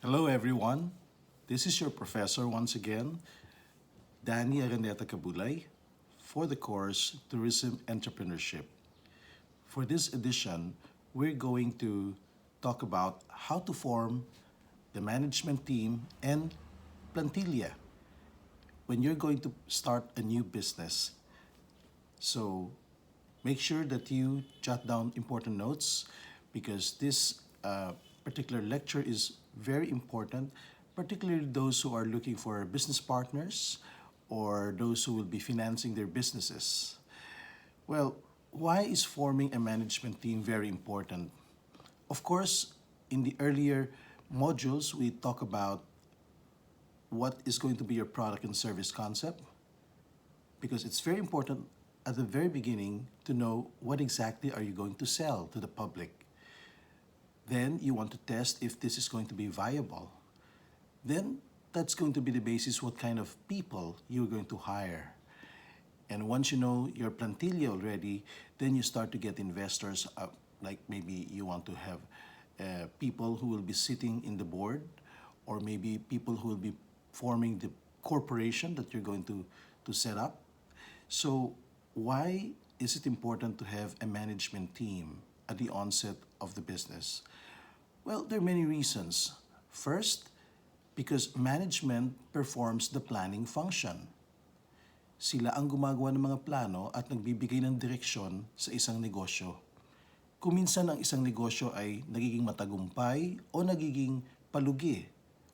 Hello, everyone. This is your professor once again, Danny Araneta Cabulay, for the course Tourism Entrepreneurship. For this edition, we're going to talk about how to form the management team and Plantilla when you're going to start a new business. So make sure that you jot down important notes because this particular lecture is very important, particularly those who are looking for business partners or those who will be financing their businesses. Well, why is forming a management team very important? Of course, in the earlier modules, we talk about what is going to be your product and service concept because it's very important at the very beginning to know what exactly are you going to sell to the public. Then you want to test if this is going to be viable. Then that's going to be the basis what kind of people you're going to hire. And once you know your plantilla already, then you start to get investors, like maybe you want to have people who will be sitting in the board, or maybe people who will be forming the corporation that you're going to set up. So why is it important to have a management team at the onset of the business? Well, there are many reasons. First, because management performs the planning function. Sila ang gumagawa ng mga plano at nagbibigay ng direksyon sa isang negosyo. Kung minsan ang isang negosyo ay nagiging matagumpay o nagiging palugi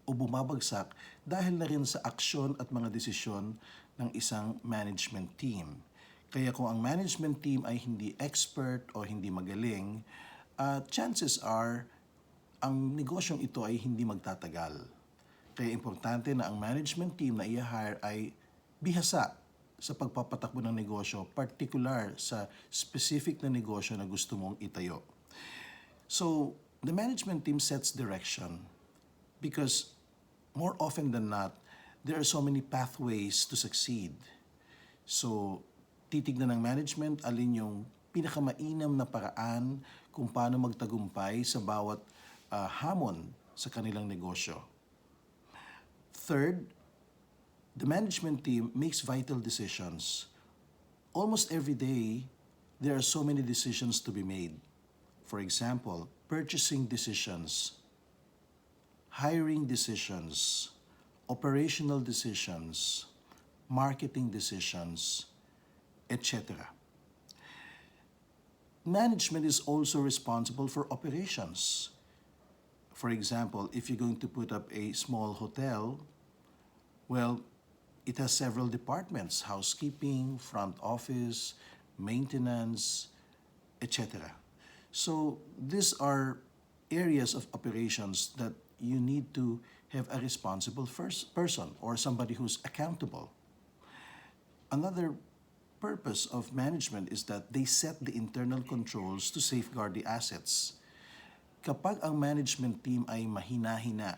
o bumabagsak dahil na rin sa aksyon at mga desisyon ng isang management team. Kaya kung ang management team ay hindi expert o hindi magaling, chances are ang negosyong ito ay hindi magtatagal. Kaya importante na ang management team na i-hire ay bihasa sa pagpapatakbo ng negosyo, particular sa specific na negosyo na gusto mong itayo. So, the management team sets direction because more often than not, there are so many pathways to succeed. So, titignan ng management alin yung pinakamainam na paraan kung paano magtagumpay sa bawat hamon sa kanilang negosyo. Third, the management team makes vital decisions. Almost every day, there are so many decisions to be made. For example, purchasing decisions, hiring decisions, operational decisions, marketing decisions, etc. Management is also responsible for operations. For example, if you're going to put up a small hotel, well, it has several departments: housekeeping, front office, maintenance, etc. So these are areas of operations that you need to have a responsible first person or somebody who's accountable. Another purpose of management is that they set the internal controls to safeguard the assets. Kapag ang management team ay mahina-hina,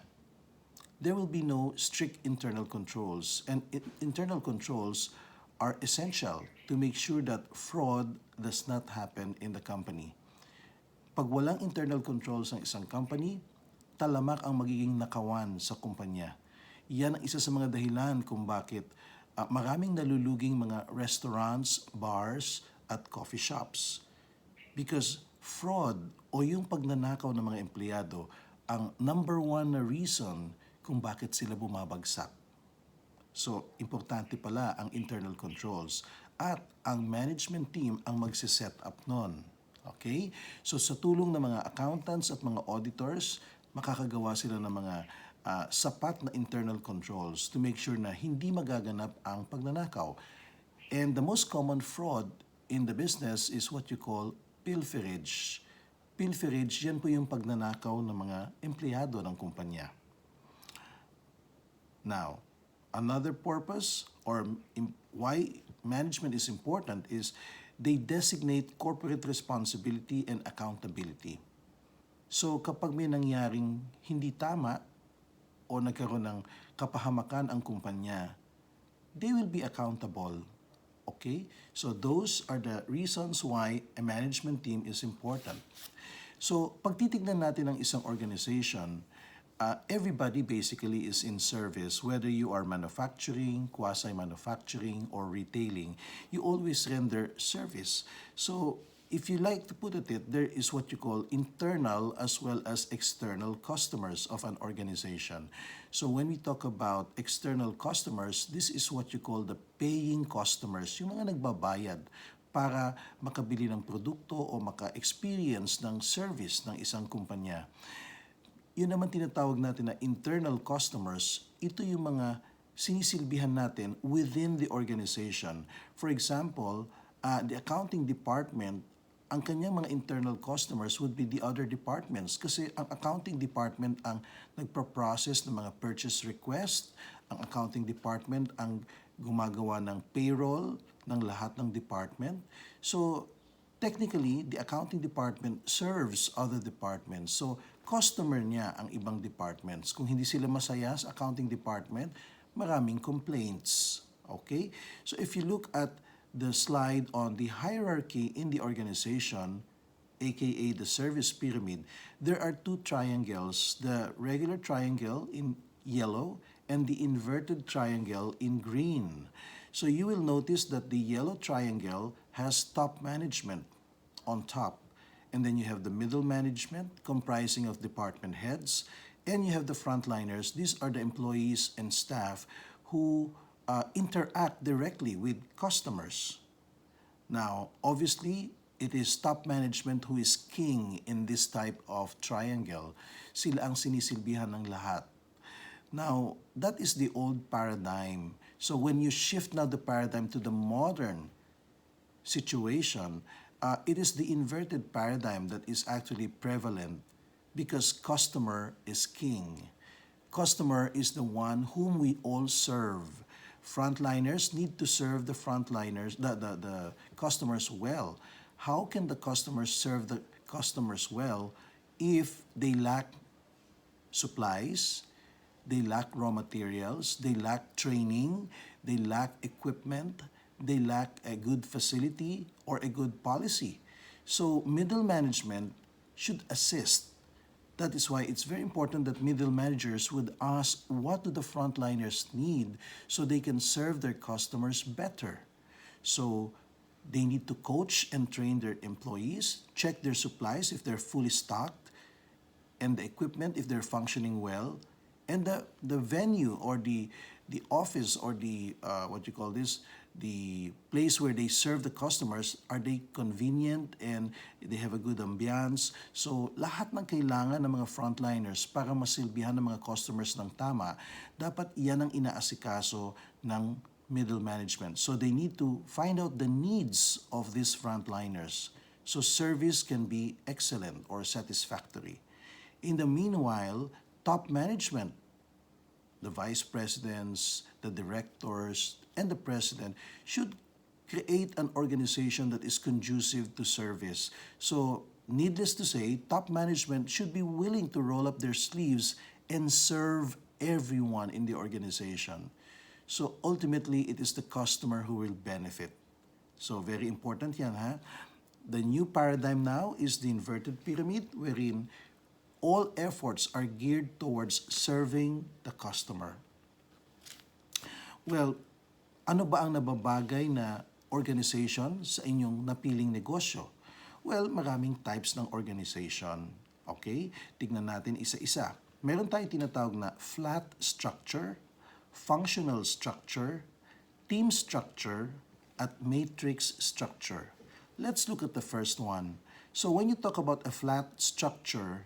there will be no strict internal controls. And internal controls are essential to make sure that fraud does not happen in the company. Pag walang internal controls ng isang company, talamak ang magiging nakawan sa kumpanya. Yan ang isa sa mga dahilan kung bakit maraming naluluging mga restaurants, bars, at coffee shops. Because fraud o yung pagnanakaw ng mga empleyado ang number one na reason kung bakit sila bumabagsak. So, importante pala ang internal controls at ang management team ang magsiset up nun. Okay? So, sa tulong ng mga accountants at mga auditors, makakagawa sila ng mga sapat na internal controls to make sure na hindi magaganap ang pagnanakaw. And the most common fraud in the business is what you call pilferage. Pilferage, yan po yung pagnanakaw ng mga empleyado ng kumpanya. Now, another purpose or why management is important is they designate corporate responsibility and accountability. So kapag may nangyaring hindi tama o nagkaroon ng kapahamakan ang kumpanya, they will be accountable. Okay? So those are the reasons why a management team is important. So pag titignan natin ang isang organization, everybody basically is in service, whether you are manufacturing, quasi-manufacturing, or retailing, you always render service. So if you like to put it, there is what you call internal as well as external customers of an organization. So when we talk about external customers, this is what you call the paying customers, yung mga nagbabayad para makabili ng produkto o maka-experience ng service ng isang kumpanya. Yun naman tinatawag natin na internal customers, ito yung mga sinisilbihan natin within the organization. For example, the accounting department, ang kanyang mga internal customers would be the other departments kasi ang accounting department ang nagpa-process ng mga purchase request, ang accounting department ang gumagawa ng payroll ng lahat ng department. So, technically, the accounting department serves other departments. So, customer niya ang ibang departments. Kung hindi sila masaya sa accounting department, maraming complaints. Okay? So, if you look at the slide on the hierarchy in the organization, aka the service pyramid, there are two triangles, the regular triangle in yellow and the inverted triangle in green. So you will notice that the yellow triangle has top management on top. And then you have the middle management comprising of department heads. And you have the frontliners. These are the employees and staff who interact directly with customers. Now, obviously, it is top management who is king in this type of triangle. Sila ang sinisilbihan ng lahat. Now, that is the old paradigm. So when you shift now the paradigm to the modern situation, it is the inverted paradigm that is actually prevalent because customer is king. Customer is the one whom we all serve. Frontliners need to serve the frontliners, the customers well. How can the customers serve the customers well if they lack supplies, they lack raw materials, they lack training, they lack equipment, they lack a good facility or a good policy? So middle management should assist. That is why it's very important that middle managers would ask what do the frontliners need so they can serve their customers better. So they need to coach and train their employees, check their supplies if they're fully stocked, and the equipment if they're functioning well, and the venue or the office or the what you call this, the place where they serve the customers, are they convenient and they have a good ambiance? So lahat ng kailangan ng mga frontliners para masilbihan ng mga customers ng tama, dapat iyan ang inaasikaso ng middle management. So they need to find out the needs of these frontliners so service can be excellent or satisfactory. In the meanwhile, top management, the vice presidents, the directors, and the president should create an organization that is conducive to service. So, needless to say, top management should be willing to roll up their sleeves and serve everyone in the organization. So, ultimately, it is the customer who will benefit. So, very important yan, ha? The new paradigm now is the inverted pyramid, wherein all efforts are geared towards serving the customer. Well, ano ba ang nababagay na organization sa inyong napiling negosyo? Well, maraming types ng organization. Okay? Tignan natin isa-isa. Meron tayong tinatawag na flat structure, functional structure, team structure, at matrix structure. Let's look at the first one. So when you talk about a flat structure,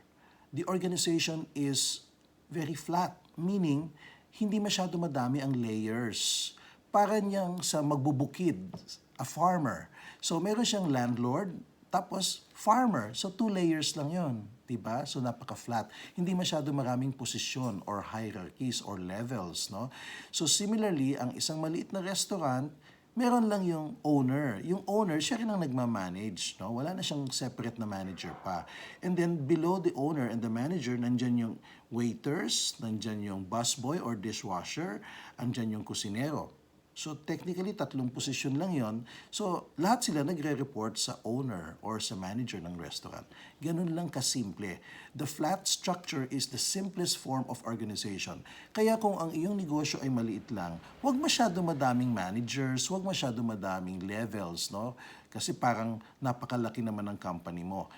the organization is very flat, meaning hindi masyado madami ang layers. Para niyang sa magbubukid, a farmer. So meron siyang landlord, tapos farmer. So 2 layers lang yon, diba? So napaka-flat. Hindi masyado maraming posisyon or hierarchies or levels, no? So similarly, ang isang maliit na restaurant, meron lang yung owner. Yung owner, siya rin ang nagmamanage, no? Wala na siyang separate na manager pa. And then below the owner and the manager, nandyan yung waiters, nandyan yung busboy or dishwasher, andyan yung kusinero. So technically, tatlong posisyon lang yon. So lahat sila nagre-report sa owner or sa manager ng restaurant. Ganun lang kasimple. The flat structure is the simplest form of organization. Kaya kung ang iyong negosyo ay maliit lang, huwag masyado madaming managers, huwag masyado madaming levels, no? Kasi parang napakalaki naman ng company mo.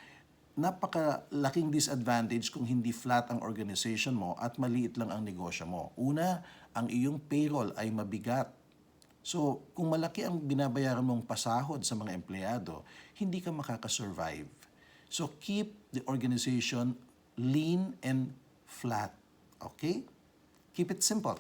Napakalaking disadvantage kung hindi flat ang organization mo at maliit lang ang negosyo mo. Una, ang iyong payroll ay mabigat. So, kung malaki ang binabayaran mong pasahod sa mga empleyado, hindi ka makakasurvive. So, keep the organization lean and flat. Okay? Keep it simple.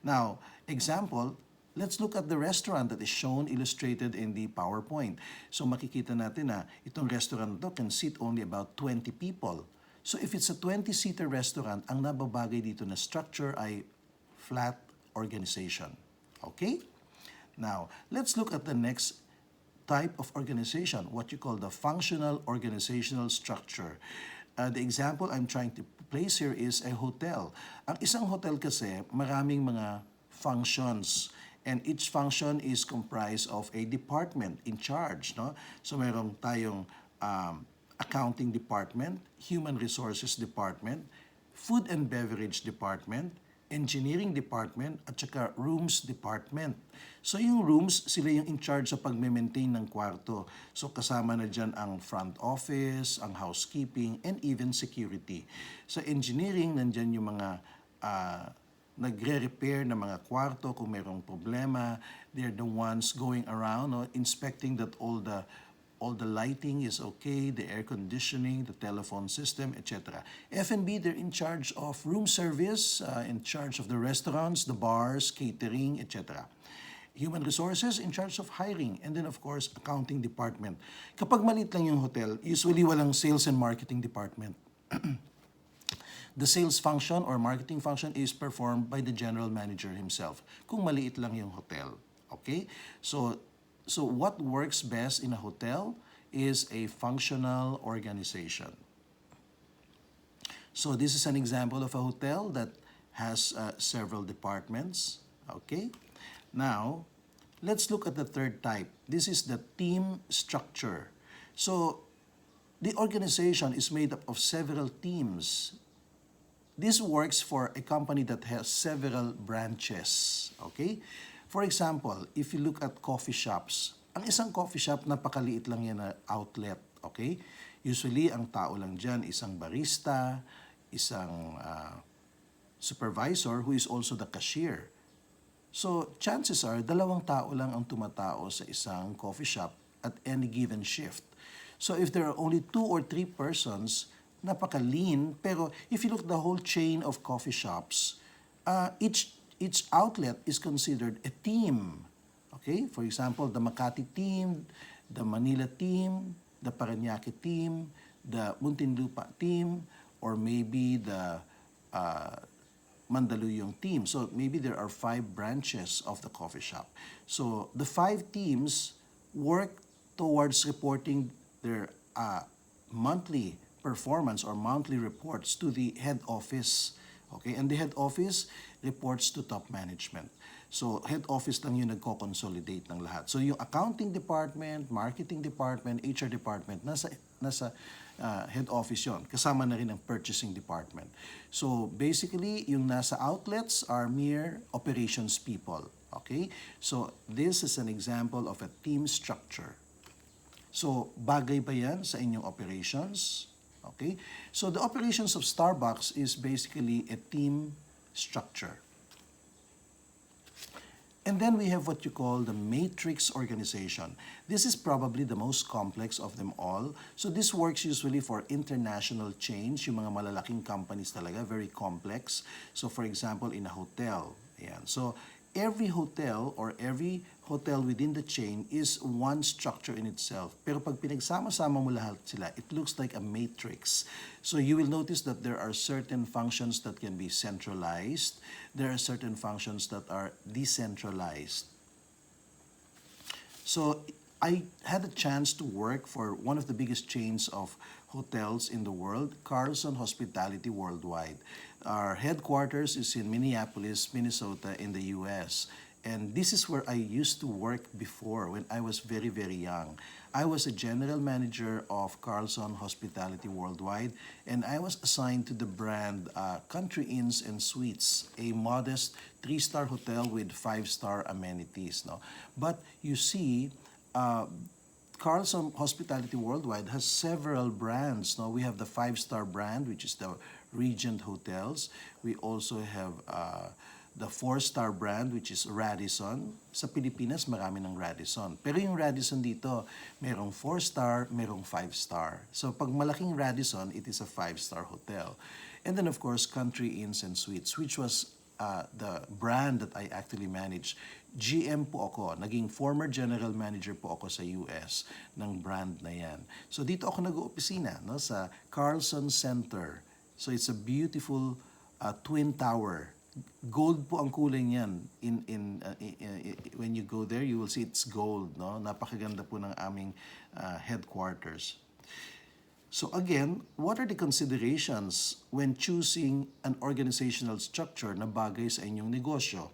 Now, example, let's look at the restaurant that is shown illustrated in the PowerPoint. So, makikita natin na itong restaurant to can seat only about 20 people. So, if it's a 20-seater restaurant, ang nababagay dito na structure ay flat organization. Okay? Now, let's look at the next type of organization, what you call the functional organizational structure. The example I'm trying to place here is a hotel. Ang isang hotel kasi, maraming mga functions. And each function is comprised of a department in charge. No? So meron tayong accounting department, human resources department, food and beverage department, engineering department, at saka rooms department. So yung rooms, sila yung in charge sa pag-maintain ng kwarto. So kasama na dyan ang front office, ang housekeeping, and even security. Sa engineering, nandyan yung mga nagre-repair ng mga kwarto kung mayroong problema. They're the ones going around, no, inspecting that all the lighting is okay, the air conditioning, the telephone system, etc. F&B, they're in charge of room service, in charge of the restaurants, the bars, catering, etc. Human resources, in charge of hiring. And then, of course, accounting department. Kapag maliit lang yung hotel, usually walang sales and marketing department. The sales function or marketing function is performed by the general manager himself kung maliit lang yung hotel. Okay? So what works best in a hotel is a functional organization. So this is an example of a hotel that has several departments. Okay? Now, let's look at the third type. This is the team structure. So the organization is made up of several teams. This works for a company that has several branches. Okay? For example, if you look at coffee shops, ang isang coffee shop, napakaliit lang yan na outlet, okay? Usually, ang tao lang dyan, isang barista, isang supervisor who is also the cashier. So, chances are, dalawang tao lang ang tumatao sa isang coffee shop at any given shift. So, if there are only 2 or 3 persons, napaka-lean, pero if you look at the whole chain of coffee shops, each outlet is considered a team. Okay? For example, the Makati team, the Manila team, the Parañaque team, the Muntinlupa team, or maybe the Mandaluyong team. So maybe there are 5 branches of the coffee shop. So the 5 teams work towards reporting their monthly performance or monthly reports to the head office. Okay? And the head office reports to top management. So, head office lang yung nagko-consolidate ng lahat. So, yung accounting department, marketing department, HR department, nasa head office yon. Kasama na rin ang purchasing department. So, basically, yung nasa outlets are mere operations people. Okay? So, this is an example of a team structure. So, bagay ba yan sa inyong operations? Okay? So, the operations of Starbucks is basically a team structure. And then we have what you call the matrix organization. This is probably the most complex of them all. So this works usually for international chains, yung mga malalaking companies talaga, very complex. So for example, in a hotel. Ayan. So every hotel or every hotel within the chain is one structure in itself. Pero pag pinagsama-sama mo lahat sila, it looks like a matrix. So you will notice that there are certain functions that can be centralized. There are certain functions that are decentralized. So I had a chance to work for one of the biggest chains of hotels in the world, Carlson Hospitality Worldwide. Our headquarters is in Minneapolis, Minnesota in the US. And this is where I used to work before when I was very, very young. I was a general manager of Carlson Hospitality Worldwide, and I was assigned to the brand Country Inns and Suites, a modest three-star hotel with five-star amenities. No? But you see, uh, Carlson Hospitality Worldwide has several brands. No, we have the five-star brand, which is the Regent Hotels. We also have the four-star brand, which is Radisson. Sa Pilipinas, marami ng Radisson. Pero yung Radisson dito, merong four-star, merong five-star. So pag malaking Radisson, it is a five-star hotel. And then of course, Country Inns and Suites, which was the brand that I actually managed. GM po ako, naging former general manager po ako sa US ng brand na yan. So dito ako nag-oopisina, no, sa Carlson Center. So it's a beautiful twin tower. Gold po ang kulay niyan. When you go there, you will see it's gold, no? Napakaganda po ng aming headquarters. So again, what are the considerations when choosing an organizational structure na bagay sa inyong negosyo?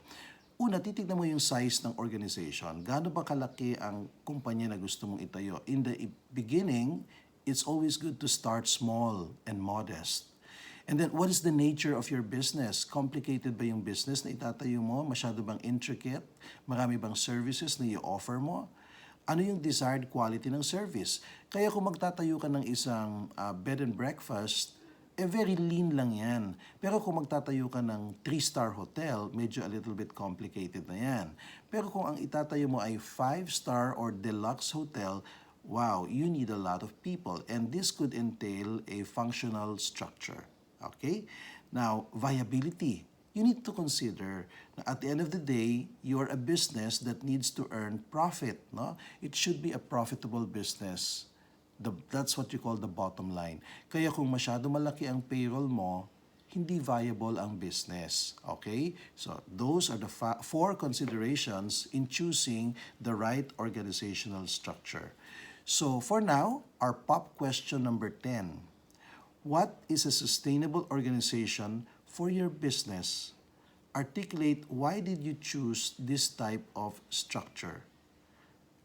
Una, titignan mo yung size ng organization. Gaano ba kalaki ang kumpanya na gusto mong itayo? In the beginning, it's always good to start small and modest. And then, what is the nature of your business? Complicated ba yung business na itatayo mo? Masyado bang intricate? Marami bang services na i-offer mo? Ano yung desired quality ng service? Kaya kung magtatayo ka ng isang bed and breakfast, very lean lang yan. Pero kung magtatayo ka ng 3-star hotel, medyo a little bit complicated na yan. Pero kung ang itatayo mo ay 5-star or deluxe hotel, wow, you need a lot of people. And this could entail a functional structure. Okay? Now, viability. You need to consider na at the end of the day, you're a business that needs to earn profit. No? It should be a profitable business. That's what you call the bottom line. Kaya kung masyado malaki ang payroll mo, hindi viable ang business. Okay? So, those are the 4 considerations in choosing the right organizational structure. So, for now, our pop question number 10. What is a sustainable organization for your business? Articulate why did you choose this type of structure?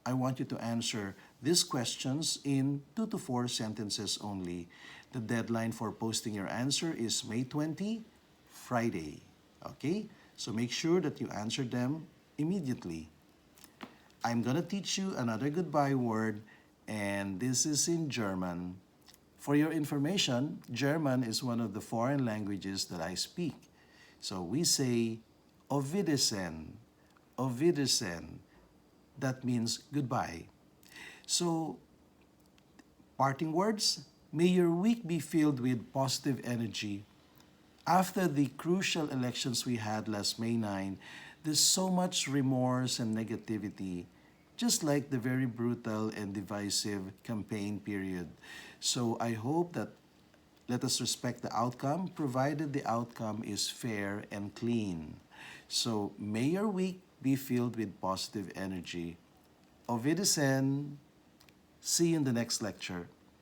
I want you to answer these questions in 2 to 4 sentences only. The deadline for posting your answer is May 20, Friday. Okay? So make sure that you answer them immediately. I'm gonna teach you another goodbye word, and this is in German. For your information, German is one of the foreign languages that I speak. So we say, Auf Wiedersehen. Auf Wiedersehen. That means goodbye. So, parting words, may your week be filled with positive energy. After the crucial elections we had last May 9, there's so much remorse and negativity, just like the very brutal and divisive campaign period. So I hope that let us respect the outcome, provided the outcome is fair and clean. So may your week be filled with positive energy. Auf Wiedersehen. See you in the next lecture.